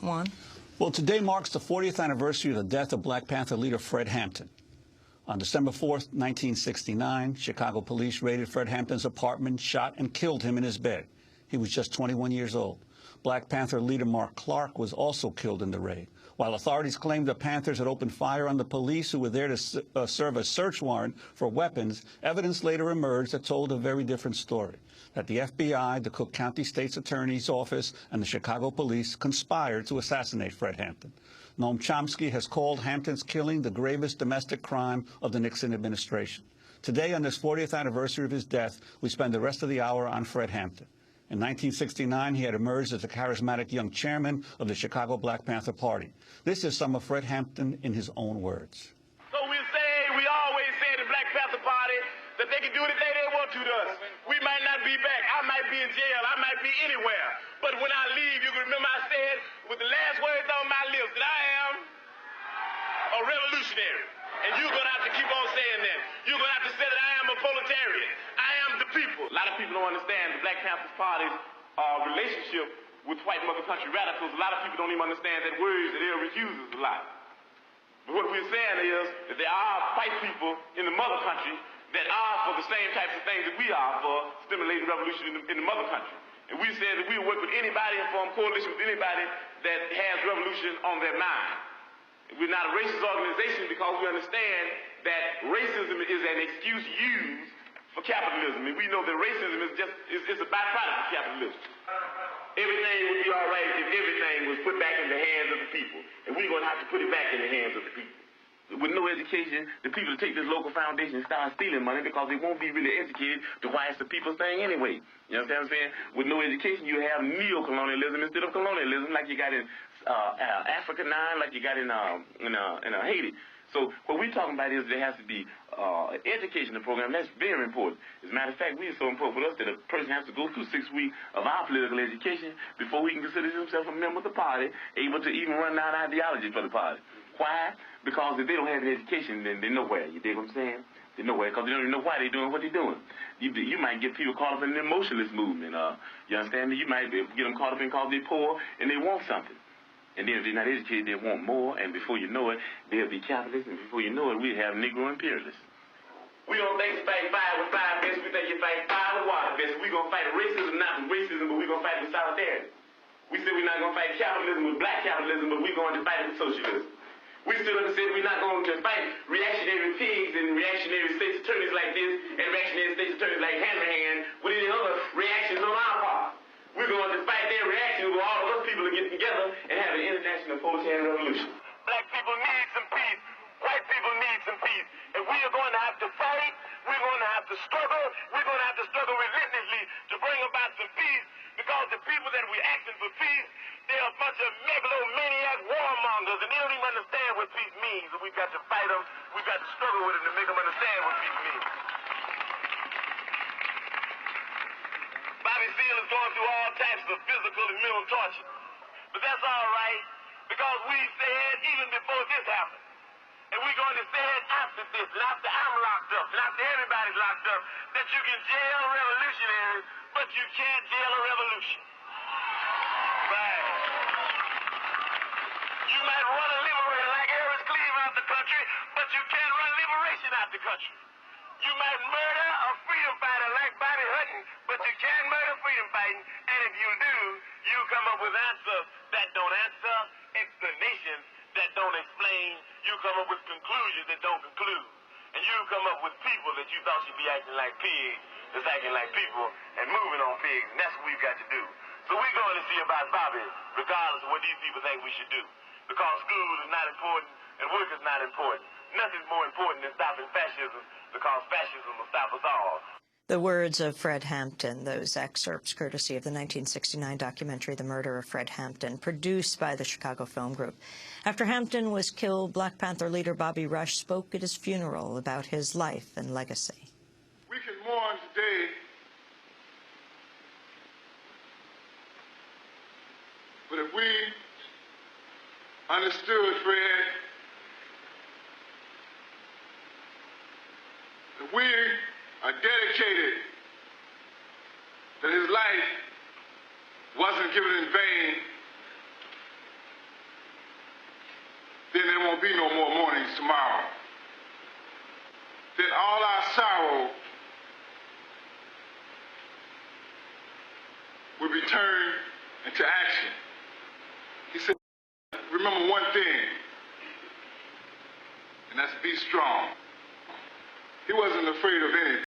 Juan? Well, today marks the 40th anniversary of the death of Black Panther leader Fred Hampton. On December 4th, 1969, Chicago police raided Fred Hampton's apartment, shot and killed him in his bed. He was just 21 years old. Black Panther leader Mark Clark was also killed in the raid. While authorities claimed the Panthers had opened fire on the police who were there to serve a search warrant for weapons, evidence later emerged that told a very different story, that the FBI, the Cook County State's Attorney's Office, and the Chicago police conspired to assassinate Fred Hampton. Noam Chomsky has called Hampton's killing the gravest domestic crime of the Nixon administration. Today, on this 40th anniversary of his death, we spend the rest of the hour on Fred Hampton. In 1969, he had emerged as the charismatic young chairman of the Chicago Black Panther Party. This is some of Fred Hampton in his own words. So we always say the Black Panther Party that they can do anything they want to us. We might not be back. I might be in jail. I might be anywhere. But when I leave, you can remember I said with the last words on my lips that I am a revolutionary. And you're going to have to keep on saying that. You're going to have to say that I am a proletarian. I am the people. A lot of people don't understand the Black Panther Party's relationship with white mother country radicals. A lot of people don't even understand that words that they'll uses a lot. But what we're saying is that there are white people in the mother country that are for the same types of things that we are for stimulating revolution in the mother country. And we said that we will work with anybody and form coalition with anybody that has revolution on their mind. We're not a racist organization because we understand that racism is an excuse used for capitalism. And we know that racism is a byproduct of capitalism. Everything would be all right if everything was put back in the hands of the people. And we're going to have to put it back in the hands of the people. With no education, the people take this local foundation and start stealing money because they won't be really educated to why it's the people's thing anyway. You know what I'm saying? With no education, you have neo-colonialism instead of colonialism like you got in Africa now, like you got in Haiti. So what we're talking about is there has to be educational program. That's very important. As a matter of fact, we are so important for us that a person has to go through 6 weeks of our political education before he can consider himself a member of the party, able to even run down ideology for the party. Why? Because if they don't have an education, then they're nowhere. You dig what I'm saying? They're nowhere because they don't even know why they're doing what they're doing. You might get people caught up in an emotionalist movement. You understand me? You might get them caught up in because they're poor and they want something. And then if they're not educated, they want more. And before you know it, they'll be capitalists. And before you know it, we have Negro imperialists. We don't think you fight fire with fire fists. We think you fight fire with water fists. We're going to fight racism, not with racism, but we're going to fight with solidarity. We said we're not going to fight capitalism with black capitalism, but we're going to fight with socialism. We stood up and said we're not going to fight reactionary pigs and reactionary state's attorneys like this and reactionary state's attorneys like Hanrahan with any other reactions on our part. We're going to fight their reactions where all of us people are getting together and have an international proletarian revolution. Black people need some peace. White people need some peace. And we are going to have to fight. We're going to have to struggle. We're going to have to struggle relentlessly to bring about some peace because the people that we're asking for peace, they're a bunch of megalomaniac warmongers, and they don't even understand what peace means. And we've got to fight them. We've got to struggle with them to make them understand what peace means. Bobby Seale is going through all types of physical and mental torture. But that's all right, because we said even before this happened, and we're going to say it after this, and after I'm locked up, and after everybody's locked up, that you can jail revolutionaries, but you can't jail a revolution. Right. You might run a liberator like Harris Cleave out the country, but you can't run liberation out the country. You might murder a freedom fighter like Bobby Hutton, but you can't murder freedom fighting. And if you do, you come up with answers that don't answer, explanations that don't explain. You come up with conclusions that don't conclude. And you come up with people that you thought should be acting like pigs, that's acting like people and moving on pigs. And that's what we've got to do. So we're going to see about Bobby, regardless of what these people think we should do. Because school is not important and work is not important. Nothing's more important than stopping fascism, because fascism will stop us all. The words of Fred Hampton, those excerpts courtesy of the 1969 documentary The Murder of Fred Hampton, produced by the Chicago Film Group. After Hampton was killed, Black Panther leader Bobby Rush spoke at his funeral about his life and legacy. We can mourn today but if we understood Fred, if we are dedicated that his life wasn't given in vain, be no more mornings tomorrow. Then all our sorrow will be turned into action. He said, remember one thing, and that's be strong. He wasn't afraid of anything.